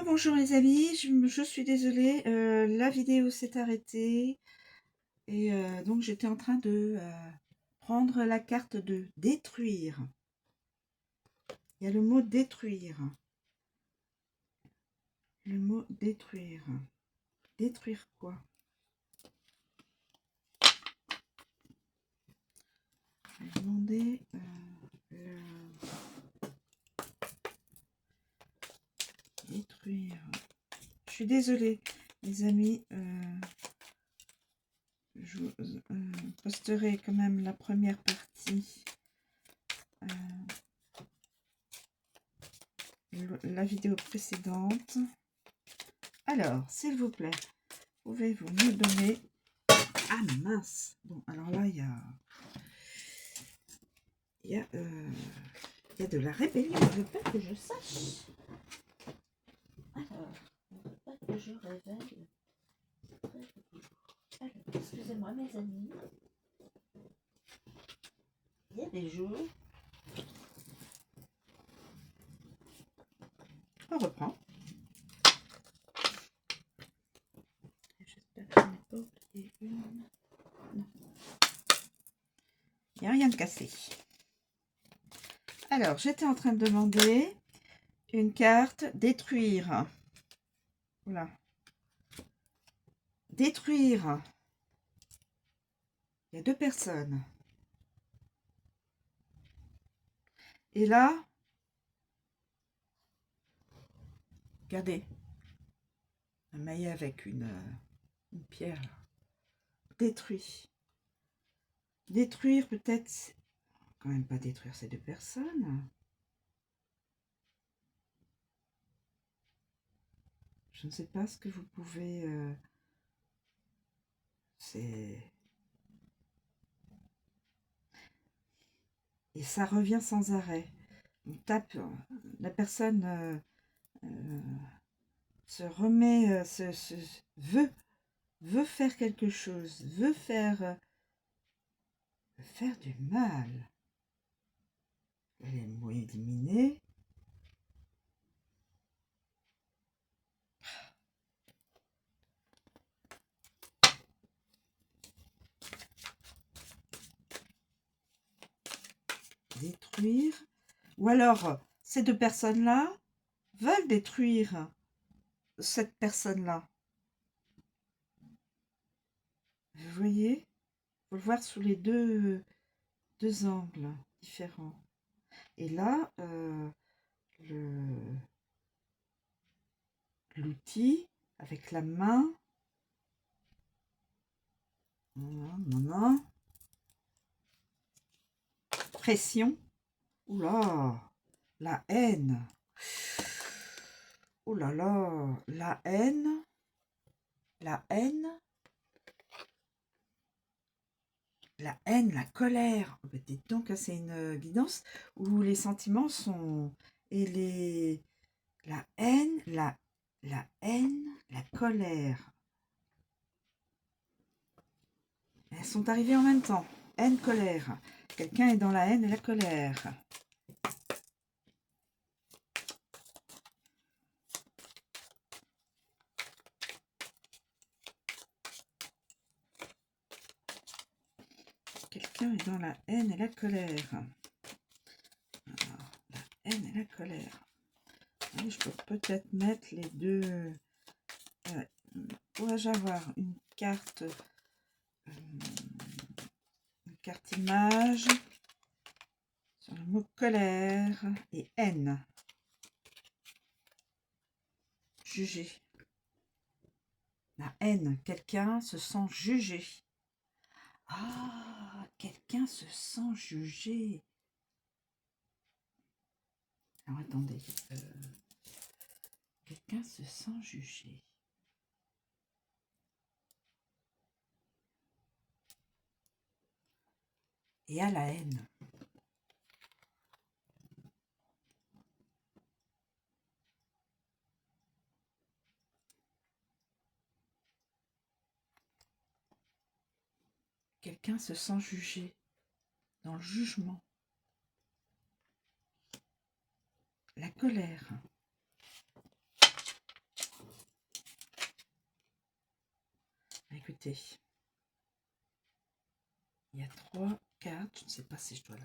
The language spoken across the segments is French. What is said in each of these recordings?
Bonjour les amis, je suis désolée, la vidéo s'est arrêtée et donc j'étais en train de prendre la carte de détruire. Il y a le mot détruire. Le mot détruire. Détruire quoi? Je vais demander détruire. Je suis désolée les amis, je posterai quand même la première partie. La vidéo précédente. Alors, s'il vous plaît, pouvez-vous nous donner... Ah mince! Bon, alors là, il y a de la rébellion. Je veux pas que je sache. Alors, on ne veut pas que je révèle. Alors, excusez-moi mes amis. Il y a des jours. On reprend. J'espère que je n'ai pas oublié une. Non. Il n'y a rien de cassé. Alors, j'étais en train de demander une carte détruire. Voilà. Détruire. Il y a deux personnes. Et là, regardez, un maillet avec une pierre. Détruit. Détruire peut-être, quand même pas détruire ces deux personnes. Je ne sais pas ce que vous pouvez... c'est... Et ça revient sans arrêt. On tape, la personne se remet, veut faire quelque chose, veut faire du mal. Les mots éliminés. Détruire. Ou alors, ces deux personnes-là veulent détruire cette personne-là. Vous voyez? Il faut le voir sous les deux angles différents. Et là, l'outil avec la main. Non. Pression. Oula, la haine. Oh là là, la haine. La haine. La haine, la colère. Oh, bah, dites donc, c'est une guidance où les sentiments sont... Et les... La haine, la haine, la colère. Elles sont arrivées en même temps. Haine, colère. Quelqu'un est dans la haine et la colère. Quelqu'un est dans la haine et la colère. Alors, la haine et la colère. Et je peux peut-être mettre les deux. Pourrais-je avoir une carte image sur le mot colère et haine. Juger. La haine, quelqu'un se sent jugé. Ah, quelqu'un se sent jugé. Alors attendez. Quelqu'un se sent jugé. Et a la haine. Quelqu'un se sent jugé. Dans le jugement. La colère. écoutez, il y a 3 cartes, je ne sais pas si je dois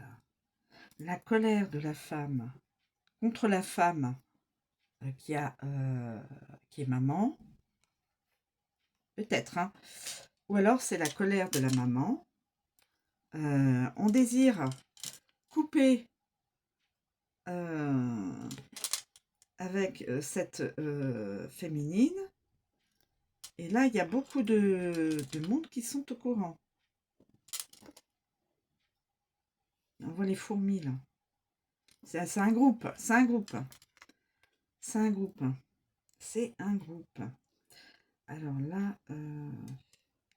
la colère de la femme contre la femme qui est maman, peut-être, hein. Ou alors c'est la colère de la maman. On désire couper avec cette féminine. Et là, il y a beaucoup de monde qui sont au courant. On voit les fourmis, là. C'est un groupe, c'est un groupe. C'est un groupe. C'est un groupe. Alors là,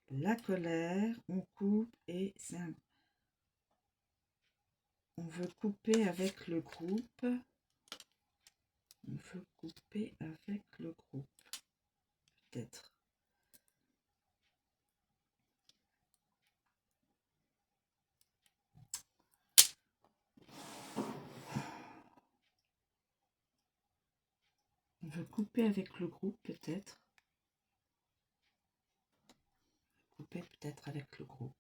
la colère, on coupe et c'est un... On veut couper avec le groupe. On veut couper avec le groupe. Peut-être. On veut couper avec le groupe, peut-être. Couper peut-être avec le groupe.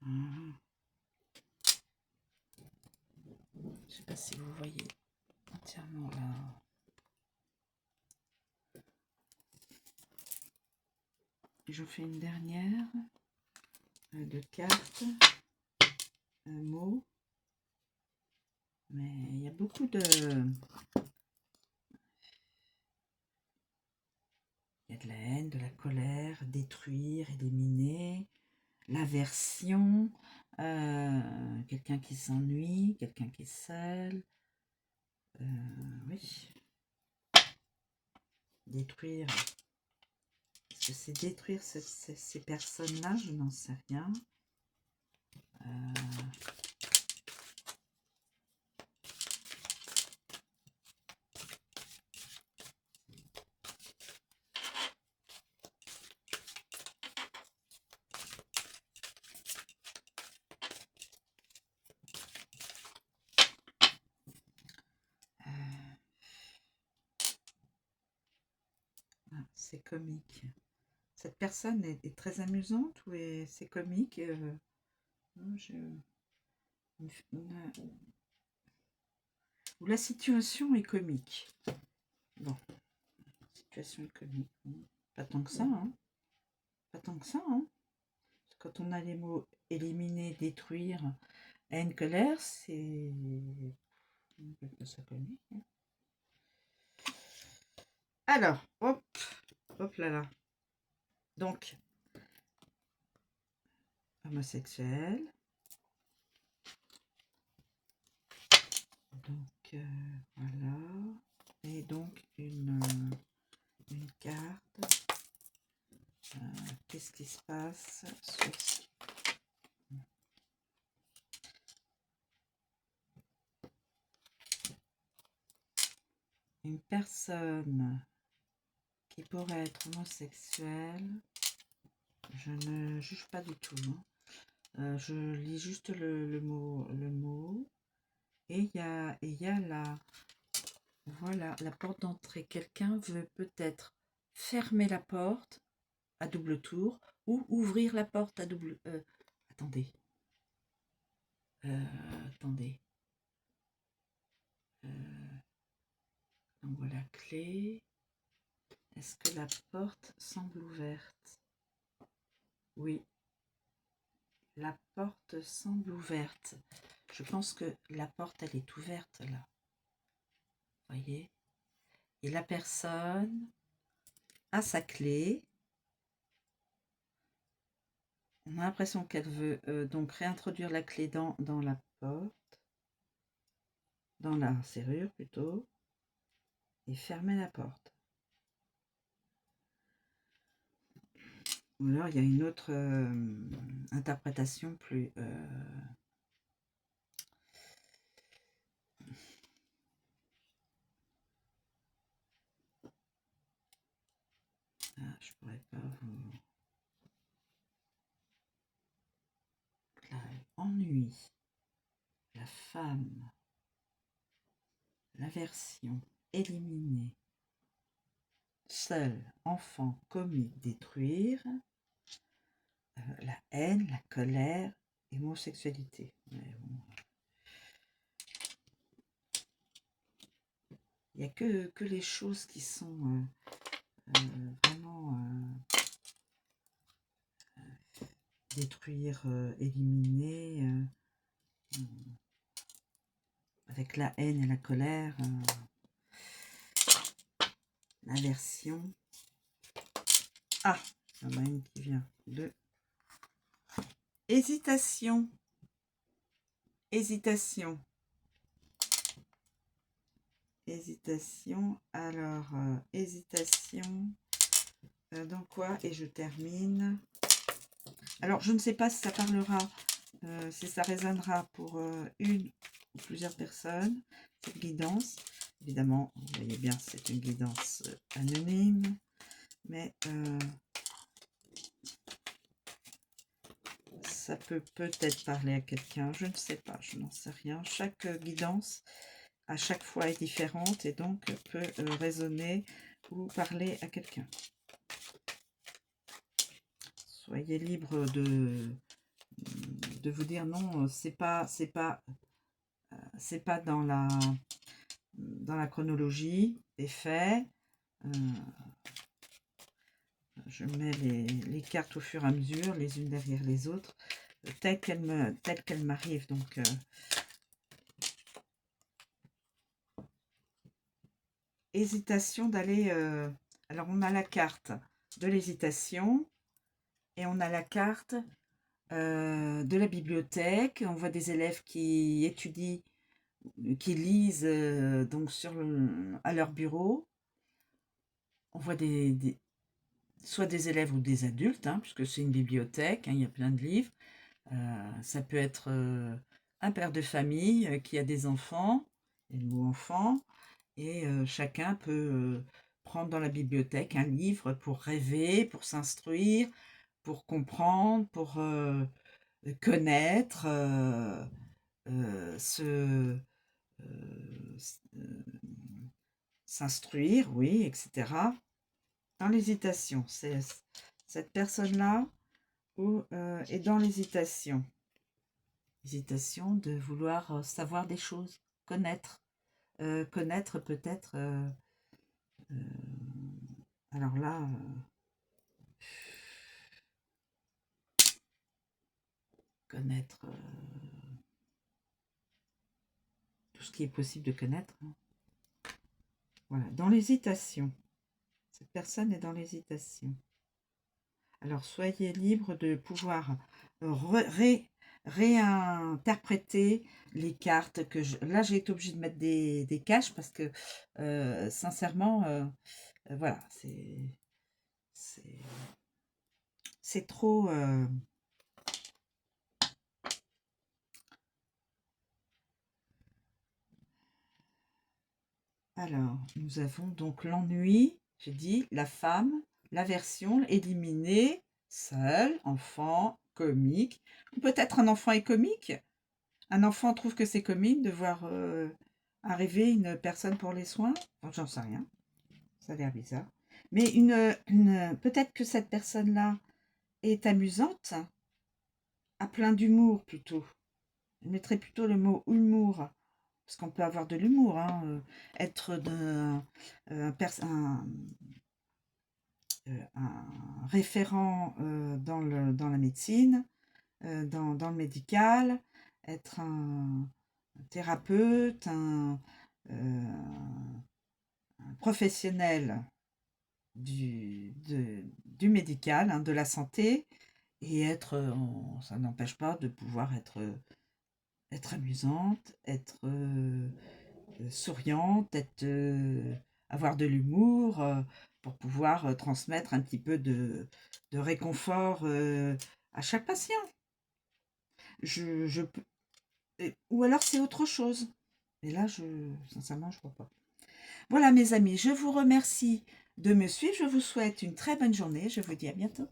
Je ne sais pas si vous voyez entièrement là. Je fais une dernière de cartes, un mot. Mais il y a beaucoup de... Il y a de la haine, de la colère, détruire, éliminer, l'aversion, quelqu'un qui s'ennuie, quelqu'un qui est seul. Oui. Détruire. Est-ce que c'est détruire ces personnes-là? Je n'en sais rien. C'est comique. Cette personne est très amusante ou c'est comique? Non, ou la situation est comique. Bon, la situation est comique. Pas tant que ça, hein. Pas tant que ça, hein. Quand on a les mots éliminer, détruire, haine, colère, c'est ça comique. Hein. Alors, hop, hop là là. Donc, homosexuel. Donc, voilà. Et donc, une carte. Qu'est-ce qui se passe sur... Une personne qui pourrait être homosexuelle. Je ne juge pas du tout. Hein. Je lis juste le mot. Et il y a la... Voilà, la porte d'entrée. Quelqu'un veut peut-être fermer la porte à double tour ou ouvrir la porte à double... attendez. Attendez. On voit la clé. Est-ce que la porte semble ouverte? Oui. La porte semble ouverte. Je pense que la porte, elle est ouverte là. Voyez? Et la personne a sa clé. On a l'impression qu'elle veut donc réintroduire la clé dans la porte, dans la serrure plutôt, et fermer la porte. Ou alors il y a une autre interprétation plus... Ah, je pourrais pas vous... Là, ennui, la femme, l'aversion, éliminer, seul, enfant, comique, détruire, la haine, la colère, homosexualité. Mais bon, il n'y a que les choses qui sont vraiment détruire, éliminer, avec la haine et la colère, l'aversion. Ah, il y en a une qui vient de hésitation. Hésitation. Hésitation. Alors, hésitation. Dans quoi? Et je termine. Alors, je ne sais pas si ça parlera, si ça résonnera pour une ou plusieurs personnes, cette guidance. Évidemment, vous voyez bien, c'est une guidance anonyme, mais ça peut peut-être parler à quelqu'un, je ne sais pas, je n'en sais rien. Chaque guidance, à chaque fois, est différente et donc peut résonner ou parler à quelqu'un. Soyez libre de vous dire non, c'est pas dans la chronologie des faits. Je mets les cartes au fur et à mesure, les unes derrière les autres, telles qu'elles m'arrivent. Donc, hésitation d'aller... alors, on a la carte de l'hésitation et on a la carte de la bibliothèque. On voit des élèves qui étudient, qui lisent donc à leur bureau. On voit soit des élèves ou des adultes, hein, puisque c'est une bibliothèque, hein, il y a plein de livres. Ça peut être un père de famille qui a des enfants, et le mot enfant, et chacun peut prendre dans la bibliothèque un livre pour rêver, pour s'instruire, pour comprendre, pour connaître, s'instruire, oui, etc. Dans l'hésitation, c'est cette personne-là où est dans l'hésitation. Hésitation de vouloir savoir des choses, connaître. Connaître peut-être... alors là... connaître tout ce qui est possible de connaître. Hein. Voilà, dans l'hésitation. Cette personne est dans l'hésitation. Alors, soyez libre de pouvoir réinterpréter les cartes que là j'ai été obligée de mettre des caches parce que sincèrement voilà, c'est trop alors nous avons donc l'ennui, j'ai dit la femme, l'aversion, éliminer, seul, enfant, comique, ou peut-être un enfant est comique. Un enfant trouve que c'est comique de voir arriver une personne pour les soins. Enfin, j'en sais rien. Ça a l'air bizarre. Mais peut-être que cette personne-là est amusante, a plein d'humour plutôt. Je mettrais plutôt le mot humour. Parce qu'on peut avoir de l'humour. Hein, être un référent dans la médecine, dans le médical, être un thérapeute, un professionnel du médical, hein, de la santé, et ça n'empêche pas de pouvoir être amusante, être souriante, avoir de l'humour, pour pouvoir transmettre un petit peu de réconfort à chaque patient. Ou alors c'est autre chose. Et là, sincèrement, je ne vois pas. Voilà mes amis, je vous remercie de me suivre. Je vous souhaite une très bonne journée. Je vous dis à bientôt.